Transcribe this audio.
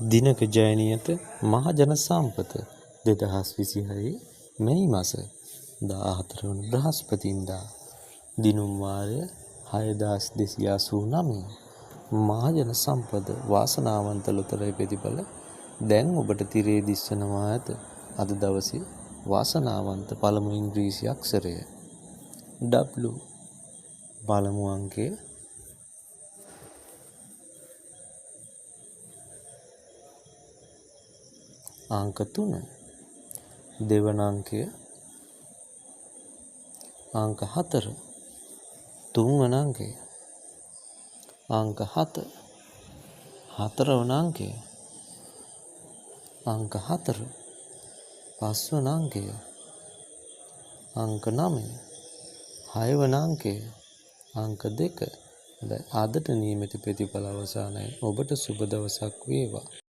දිනක ජයනියත මහජන සම්පත 2026 මැයි මාස 14 වන බ්‍රහස්පතින්දා දිනුම් වාරය 6289 මහජන සම්පත වාසනාවන්ත ලොතරැයි ප්‍රතිඵල දැන් ඔබට තිරේ දිස්වනවා ඇත. අද දවසේ වාසනාවන්ත පළමු ඉංග්‍රීසි අක්ෂරය W. පළමු අංකය අංක 3. දෙවන අංකය අංක 4. තුන්වන අංකය අංක 7. හතරවන අංකය අංක 4. පස්වන අංකය අංක 9. හයවන අංකය අංක 2. අදට නියමිත ප්‍රතිඵල අවසానයි. ඔබට සුබ දවසක් වේවා.